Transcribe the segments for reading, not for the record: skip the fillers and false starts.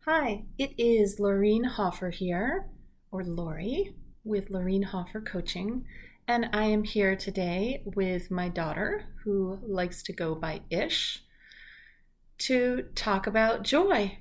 Hi, it is Laureen Hoffer here, or Lori, with Laureen Hoffer Coaching, and I am here today with my daughter, who likes to go by Ish, to talk about joy.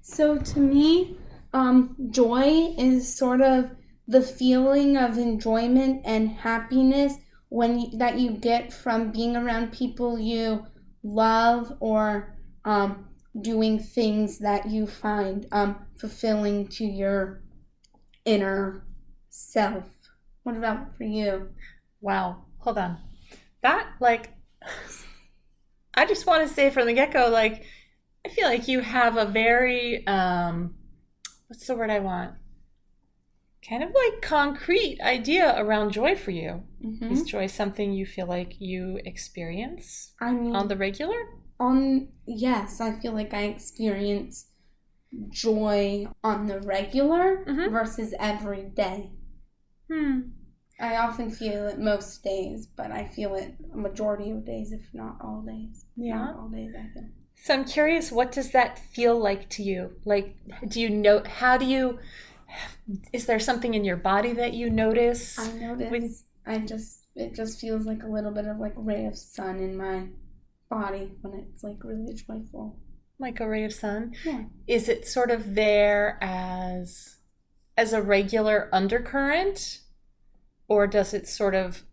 So to me, joy is sort of the feeling of enjoyment and happiness that you get from being around people you love or doing things that you find fulfilling to your inner self. What about for you? Wow, hold on. I just want to say from the get-go, I feel like you have a very, what's the word I want? Kind of like concrete idea around joy for you. Mm-hmm. Is joy something you feel like you experience I mean, on the regular? Yes, I feel like I experience joy on the regular versus every day. I often feel it most days, but I feel it a majority of days, if not all days. Yeah. Not all days, I feel. So I'm curious, what does that feel like to you? Is there something in your body that you notice? I notice, it just feels like a little bit of like ray of sun in my body when it's like really joyful. Like a ray of sun? Yeah. Is it sort of there as a regular undercurrent? Or does it sort of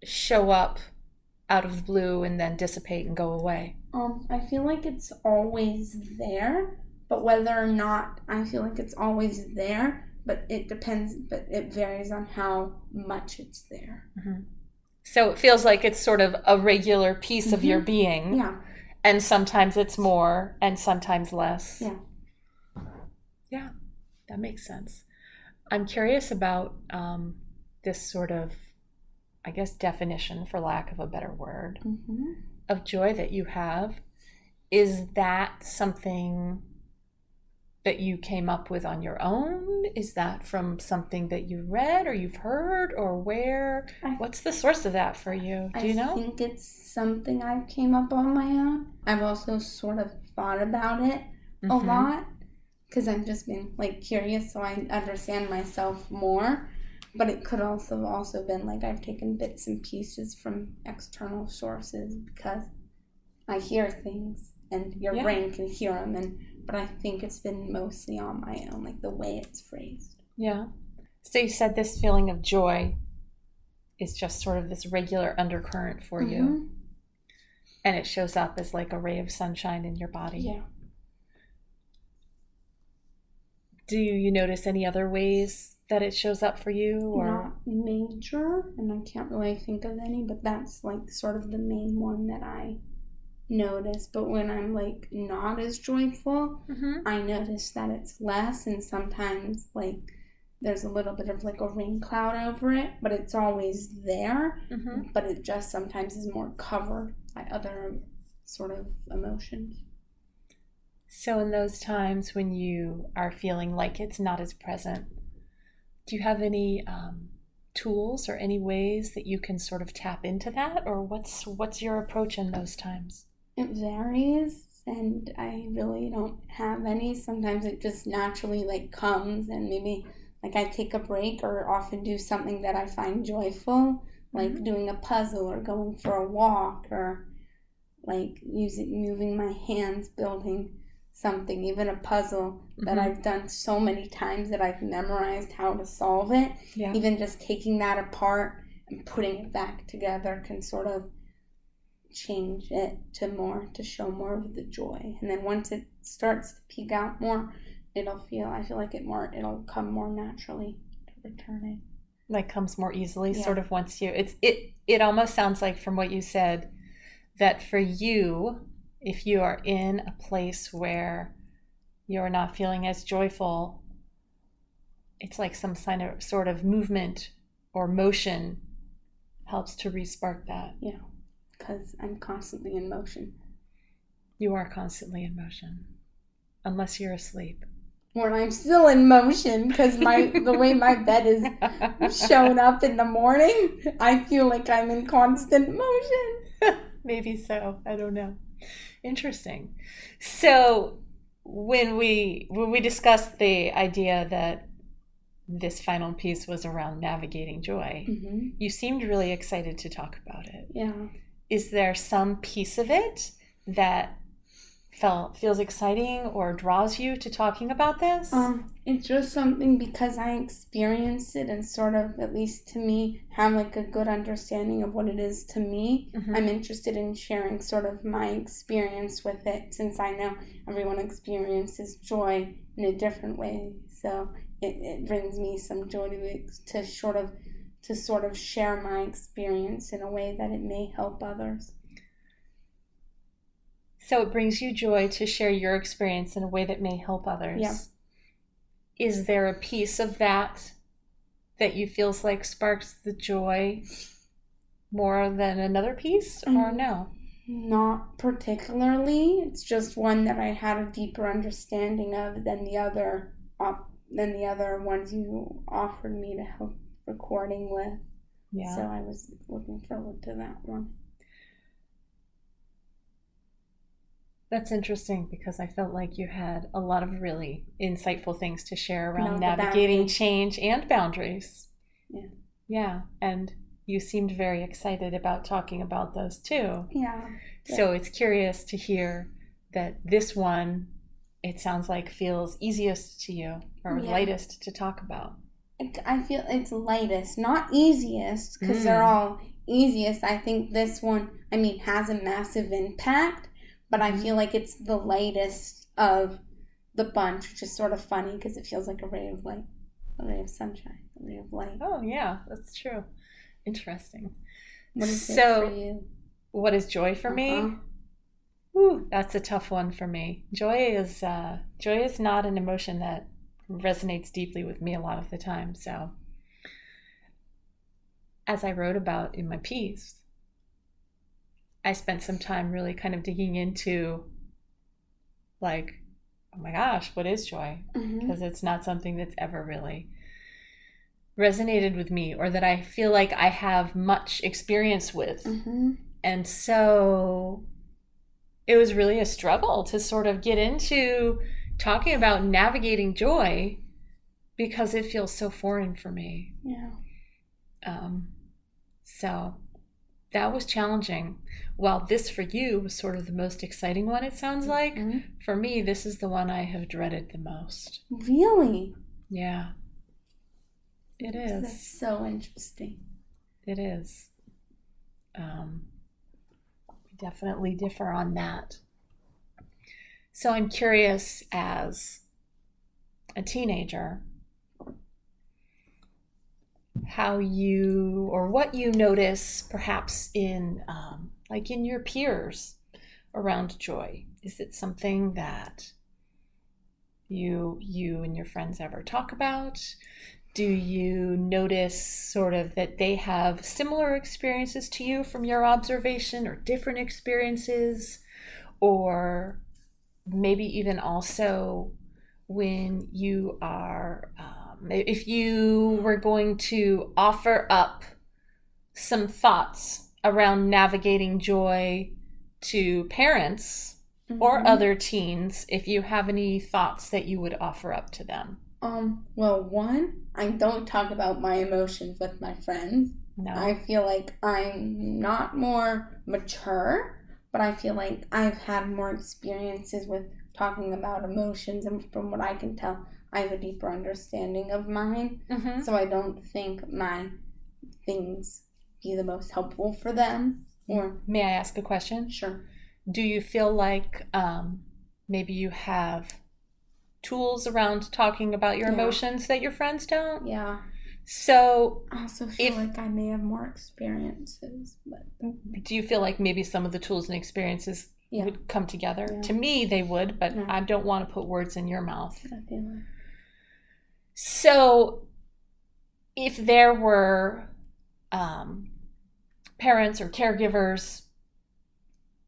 show up out of the blue and then dissipate and go away? I feel like it's always there, but whether or not I feel like it's always there, but it depends, but it varies on how much it's there. Mm-hmm. So it feels like it's sort of a regular piece of your being. Yeah. And sometimes it's more and sometimes less. Yeah. Yeah, that makes sense. I'm curious about this sort of, I guess, definition, for lack of a better word, of joy that you have. Is that something that you came up with on your own? Is that from something that you read or you've heard, or where? What's the source of that for you? Do you know? I think it's something I came up on my own. I've also sort of thought about it a lot because I've just been like curious, so I understand myself more. But it could also been like I've taken bits and pieces from external sources because I hear things and your brain can hear them. But I think it's been mostly on my own, like the way it's phrased. Yeah. So you said this feeling of joy is just sort of this regular undercurrent for you. And it shows up as like a ray of sunshine in your body. Yeah. Do you notice any other ways that it shows up for you? Or not major, and I can't really think of any, but that's like sort of the main one that I notice. But when I'm like not as joyful, I notice that it's less, and sometimes like there's a little bit of like a rain cloud over it, but it's always there. But it just sometimes is more covered by other sort of emotions. So in those times when you are feeling like it's not as present, do you have any tools or any ways that you can sort of tap into that? Or what's your approach in those times? It varies, and I really don't have any. Sometimes it just naturally like comes, and maybe like I take a break or often do something that I find joyful, like doing a puzzle or going for a walk or like moving my hands, building something, even a puzzle that I've done so many times that I've memorized how to solve it. Yeah. Even just taking that apart and putting it back together can sort of change it to show more of the joy. And then once it starts to peak out more, I feel like it'll come more naturally to return it. Like comes more easily, sort of once it almost sounds like from what you said that for you, if you are in a place where you're not feeling as joyful, it's like some sort of movement or motion helps to re-spark that. Yeah, because I'm constantly in motion. You are constantly in motion. unless you're asleep. When I'm still in motion, because the way my bed is shown up in the morning, I feel like I'm in constant motion. Maybe so. I don't know. Interesting. So when we discussed the idea that this final piece was around navigating joy, you seemed really excited to talk about it. Yeah. Is there some piece of it that feels exciting or draws you to talking about this? It's just something because I experienced it and sort of, at least to me, have like a good understanding of what it is to me. I'm interested in sharing sort of my experience with it, since I know everyone experiences joy in a different way. So it brings me some joy to sort of share my experience in a way that it may help others. So it brings you joy to share your experience in a way that may help others. Yeah. Is there a piece of that you feels like sparks the joy more than another piece, or no? Not particularly. It's just one that I had a deeper understanding of than the other ones you offered me to help recording with. Yeah. So I was looking forward to that one. That's interesting, because I felt like you had a lot of really insightful things to share around About navigating change and boundaries. Yeah. Yeah, and you seemed very excited about talking about those too. Yeah. So it's curious to hear that this one, it sounds like, feels easiest to you, or lightest to talk about. I feel it's lightest, not easiest, because they're all easiest. I think this one, has a massive impact. But I feel like it's the lightest of the bunch, which is sort of funny because it feels like a ray of light, a ray of sunshine, a ray of light. Oh, yeah, that's true. Interesting. What is it for you? What is joy for me? Ooh, that's a tough one for me. Joy is not an emotion that resonates deeply with me a lot of the time. So, as I wrote about in my piece, I spent some time really kind of digging into, like, oh my gosh, what is joy? Because it's not something that's ever really resonated with me, or that I feel like I have much experience with. And so it was really a struggle to sort of get into talking about navigating joy, because it feels so foreign for me. Yeah. So that was challenging. While this for you was sort of the most exciting one, it sounds like, for me, this is the one I have dreaded the most. Really? Yeah. It is. That's so interesting. It is. We definitely differ on that. So I'm curious, as a teenager, how you, or what you notice perhaps in in your peers around joy. Is it something that you and your friends ever talk about? Do you notice sort of that they have similar experiences to you from your observation, or different experiences? Or maybe even also when you are, if you were going to offer up some thoughts around navigating joy to parents or other teens, if you have any thoughts that you would offer up to them. Well, one, I don't talk about my emotions with my friends. No. I feel like I'm not more mature, but I feel like I've had more experiences with talking about emotions, and from what I can tell, I have a deeper understanding of mine. So I don't think my things be the most helpful for them. Or may I ask a question? Sure. Do you feel like maybe you have tools around talking about your emotions that your friends don't? Yeah. So I also feel like I may have more experiences. But do you feel like maybe some of the tools and experiences would come together? Yeah. To me, they would, but I don't want to put words in your mouth. I feel like. So if there were parents or caregivers,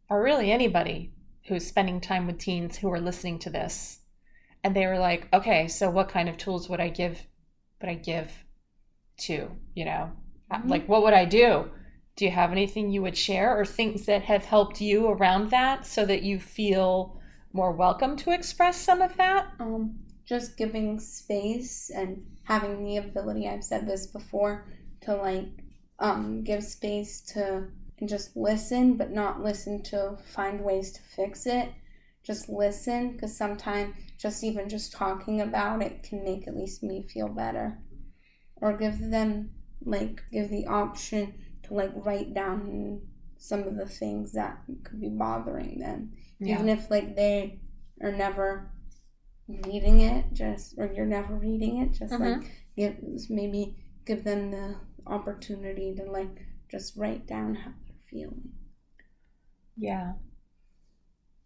or really anybody who's spending time with teens who are listening to this, and they were like, okay, so what kind of tools would I give to, like, what would I do? Do you have anything you would share, or things that have helped you around that so that you feel more welcome to express some of that? Just giving space and having the ability, I've said this before, to like give space to and just listen, but not listen to find ways to fix it. Just listen, because sometimes just talking about it can make at least me feel better. Or give the option to like write down some of the things that could be bothering them. Yeah. Even if like they are never reading it, you're never reading it, just like give them the opportunity to like just write down how they're feeling. Yeah.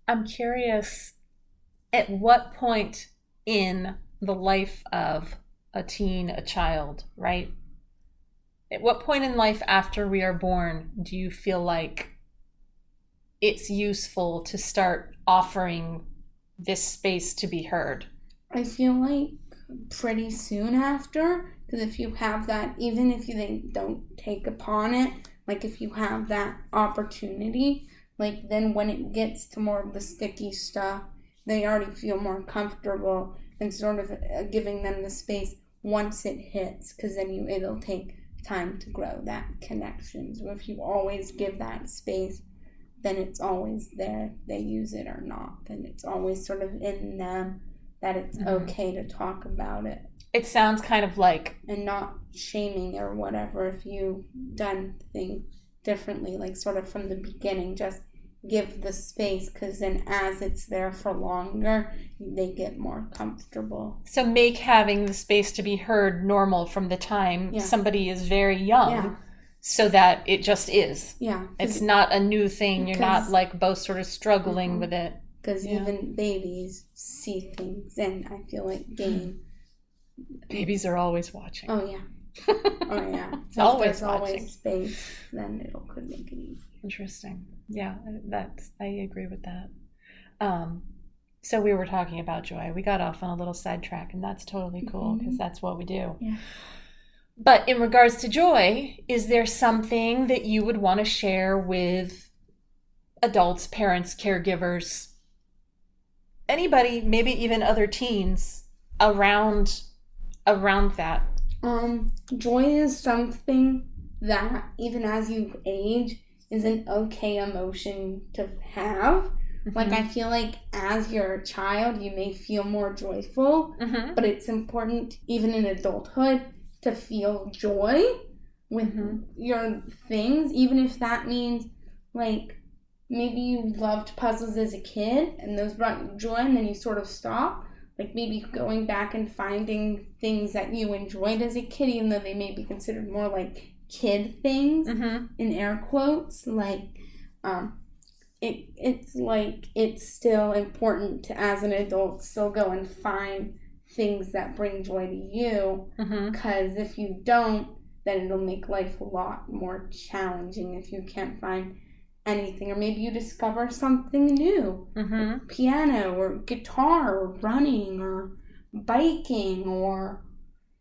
I'm curious, at what point in the life of a teen, a child, right? At what point in life after we are born do you feel like it's useful to start offering this space to be heard? I feel like pretty soon after, because if you have that, even if they don't take upon it, like if you have that opportunity, like then when it gets to more of the sticky stuff, they already feel more comfortable and sort of giving them the space once it hits, because then it'll take time to grow that connection. So if you always give that space, then it's always there. They use it or not, then it's always sort of in them that it's okay to talk about it. It sounds kind of like... And not shaming or whatever if you've done things differently, like sort of from the beginning, just give the space, because then as it's there for longer, they get more comfortable. So make having the space to be heard normal from the time somebody is very young, so that it just is. Yeah. It's not a new thing. You're not like both sort of struggling with it. Because even babies see things, and I feel like babies are always watching. Oh, yeah. Oh, yeah. So always if there's always space, then it could make it easy. Interesting. Yeah, I agree with that. So we were talking about joy. We got off on a little sidetrack, and that's totally cool, because that's what we do. Yeah. But in regards to joy, is there something that you would want to share with adults, parents, caregivers, anybody, maybe even other teens around that? Joy is something that even as you age is an okay emotion to have. Like, I feel like as you're a child, you may feel more joyful, but it's important even in adulthood to feel joy with your things, even if that means like maybe you loved puzzles as a kid and those brought you joy, and then you sort of stop. Like maybe going back and finding things that you enjoyed as a kid, even though they may be considered more like kid things, in air quotes. Like, it's like it's still important to, as an adult, still go and find things that bring joy to you. Because if you don't, then it'll make life a lot more challenging if you can't find anything. Or maybe you discover something new, like piano or guitar or running or biking or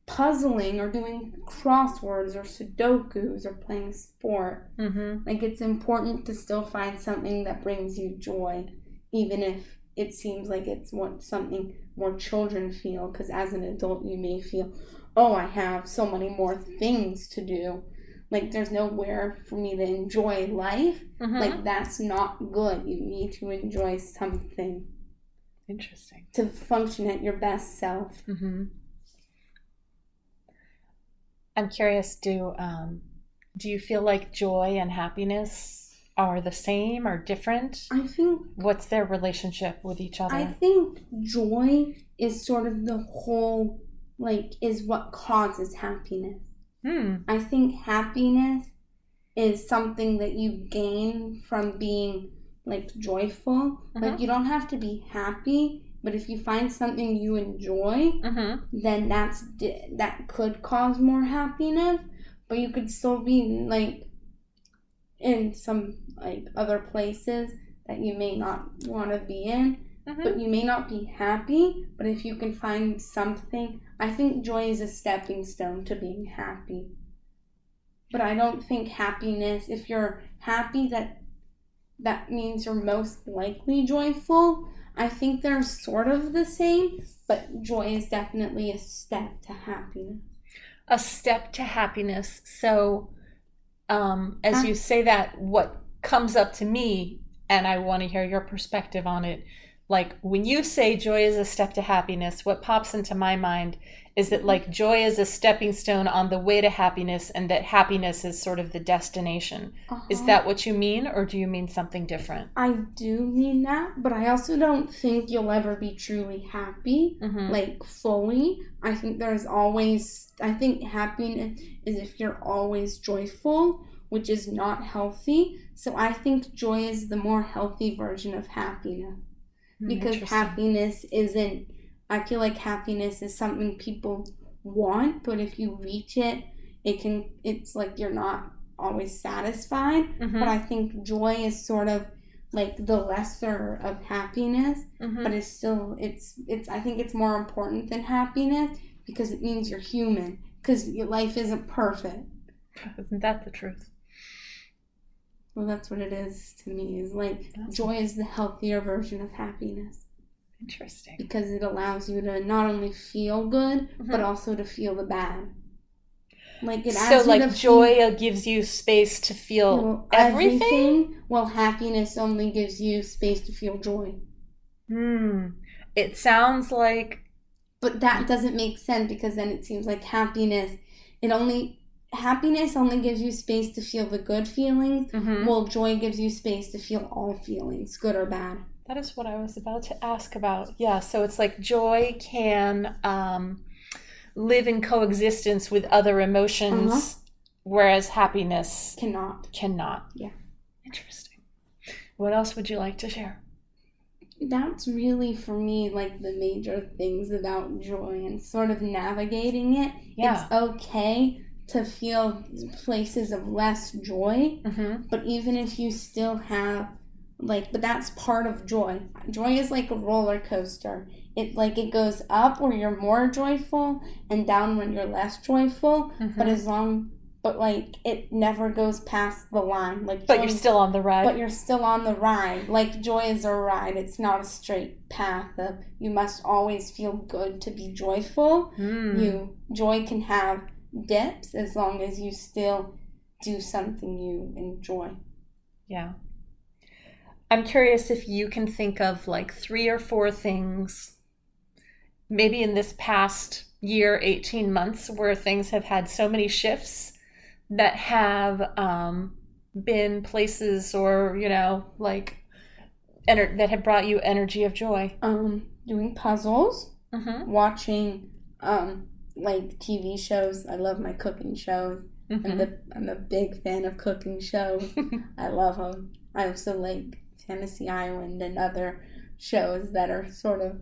puzzling or doing crosswords or sudokus or playing sport. Like, it's important to still find something that brings you joy, even if it seems like it's something more children feel, because as an adult you may feel, oh, I have so many more things to do. Like, there's nowhere for me to enjoy life. Like, that's not good. You need to enjoy something. Interesting. To function at your best self. I'm curious, do you feel like joy and happiness are the same or different? I think... What's their relationship with each other? I think joy is sort of the whole, like, is what causes happiness. I think happiness is something that you gain from being, like, joyful. Like, you don't have to be happy, but if you find something you enjoy, then that could cause more happiness. But you could still be, like, in some, like, other places that you may not want to be in. but you may not be happy. But if you can find something, I think joy is a stepping stone to being happy. But I don't think happiness, if you're happy, that means you're most likely joyful. I think they're sort of the same, but joy is definitely a step to happiness. A step to happiness. So as you say that, what comes up to me, and I want to hear your perspective on it, like when you say joy is a step to happiness, what pops into my mind is that like joy is a stepping stone on the way to happiness, and that happiness is sort of the destination. Is that what you mean, or do you mean something different? I do mean that, but I also don't think you'll ever be truly happy, like fully. I think happiness is if you're always joyful, which is not healthy. So I think joy is the more healthy version of happiness. Because happiness isn't, I feel like happiness is something people want, but if you reach it, it's like you're not always satisfied. But I think joy is sort of like the lesser of happiness, but it's still, I think it's more important than happiness because it means you're human, because your life isn't perfect. Isn't that the truth? Well, that's what it is to me, is like joy is the healthier version of happiness. Interesting. Because it allows you to not only feel good, but also to feel the bad. Like it adds so like joy gives you space to feel everything? Well, happiness only gives you space to feel joy. It sounds like... But that doesn't make sense, because then it seems like happiness only gives you space to feel the good feelings, while joy gives you space to feel all feelings, good or bad. That is what I was about to ask about. Yeah, so it's like joy can live in coexistence with other emotions, whereas happiness cannot. Yeah. Interesting. What else would you like to share? That's really, for me, like the major things about joy and sort of navigating it. Yeah. It's okay to feel places of less joy, but even if you still have, but that's part of joy. Joy is like a roller coaster. It goes up where you're more joyful and down when you're less joyful, but it never goes past the line. But you're still on the ride. But you're still on the ride. Like joy is a ride. It's not a straight path of you must always feel good to be joyful. Joy can have dips as long as you still do something you enjoy. Yeah. I'm curious if you can think of 3 or 4 things, maybe in this past year, 18 months, where things have had so many shifts that have been places or, that have brought you energy of joy. Doing puzzles, watching TV shows. I love my cooking shows. I'm a big fan of cooking shows. I love them. I also like Fantasy Island and other shows that are sort of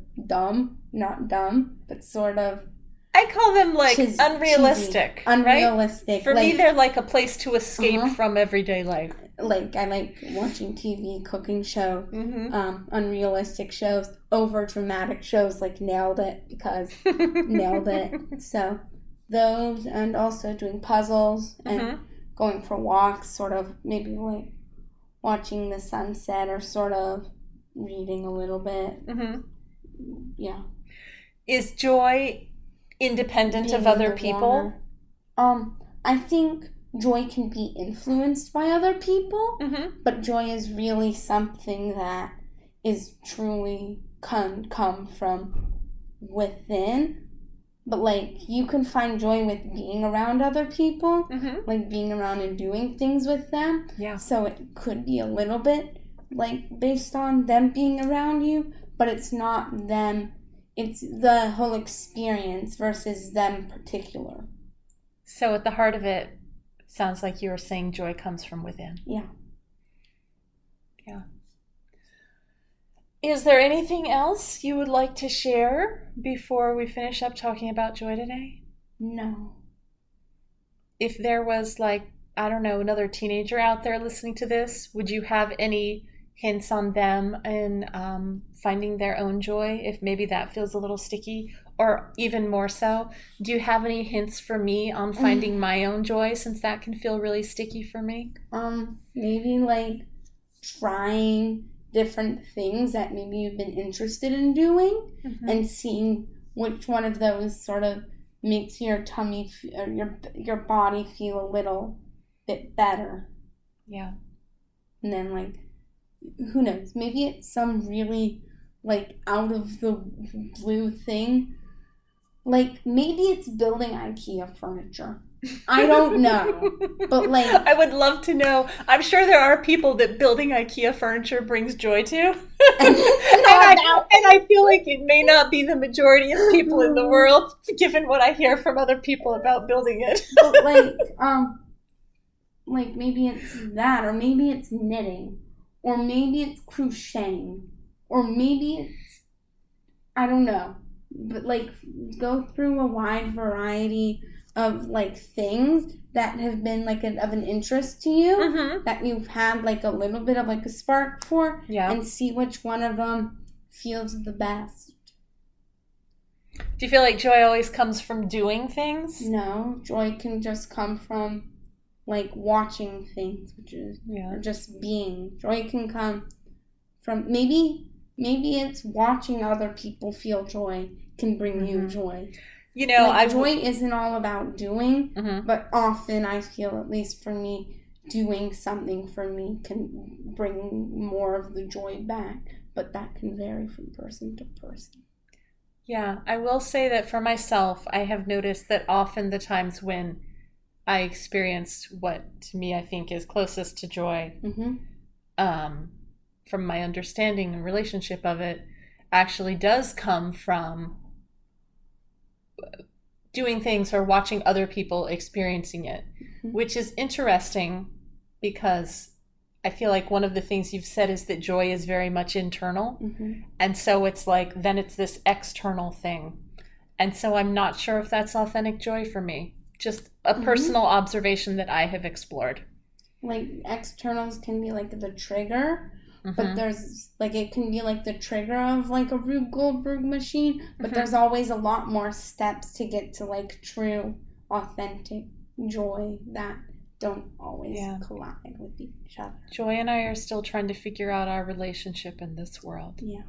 not dumb, but sort of... I call them unrealistic. Cheesy. Unrealistic. Right? For me, they're like a place to escape from everyday life. I like watching TV, cooking shows, unrealistic shows, over dramatic shows like Nailed It, because Nailed It. So those, and also doing puzzles and going for walks, sort of maybe watching the sunset or sort of reading a little bit. Yeah. Is joy independent of other people? I think joy can be influenced by other people, but joy is really something that is truly come from within. But you can find joy with being around other people, being around and doing things with them. Yeah. So it could be a little bit based on them being around you, but it's not them. It's the whole experience versus them particular. So at the heart of it, sounds like you were saying joy comes from within. Yeah. Yeah. Is there anything else you would like to share before we finish up talking about joy today? No. If there was another teenager out there listening to this, would you have any hints on them in finding their own joy, if maybe that feels a little sticky, or even more so, do you have any hints for me on finding my own joy, since that can feel really sticky for me? Maybe like trying different things that maybe you've been interested in doing, and seeing which one of those sort of makes your tummy or your body feel a little bit better. Yeah. And then, like, who knows, maybe it's some really like out of the blue thing, like maybe it's building IKEA furniture. I don't know, but like I would love to know. I'm sure there are people that building IKEA furniture brings joy to, and I feel like it may not be the majority of people in the world, given what I hear from other people about building it. But like maybe it's that, or maybe it's knitting, or maybe it's crocheting, or maybe it's, I don't know, but like go through a wide variety of like things that have been like of an interest to you, that you've had like a little bit of like a spark for, and see which one of them feels the best. Do you feel like joy always comes from doing things? No, joy can just come from like watching things, which is or just being. Joy can come from maybe it's watching other people feel joy can bring you joy. You know, like, joy isn't all about doing, but often I feel, at least for me, doing something for me can bring more of the joy back, but that can vary from person to person. Yeah, I will say that for myself, I have noticed that often the times when I experience what to me I think is closest to joy, from my understanding and relationship of it, actually does come from doing things or watching other people experiencing it, which is interesting because I feel like one of the things you've said is that joy is very much internal. And so it's like, then it's this external thing. And so I'm not sure if that's authentic joy for me. Just a personal observation that I have explored. Like externals can be like the trigger, but there's like, it can be like the trigger of like a Rube Goldberg machine, but there's always a lot more steps to get to like true, authentic joy that don't always collide with each other. Joy and I are still trying to figure out our relationship in this world. Yeah.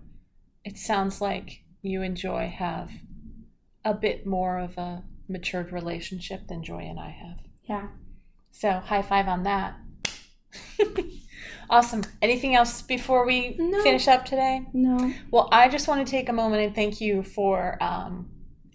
It sounds like you and Joy have a bit more of a matured relationship than Joy and I have. Yeah. So high five on that. Awesome. Anything else before we finish up today? No. Well, I just want to take a moment and thank you for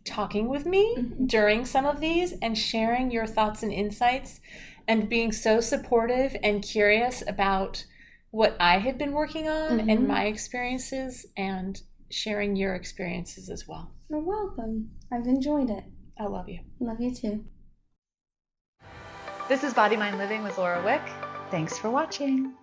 talking with me during some of these and sharing your thoughts and insights and being so supportive and curious about what I had been working on and my experiences, and sharing your experiences as well. You're welcome. I've enjoyed it. I love you. Love you too. This is Body Mind Living with Laura Wick. Thanks for watching.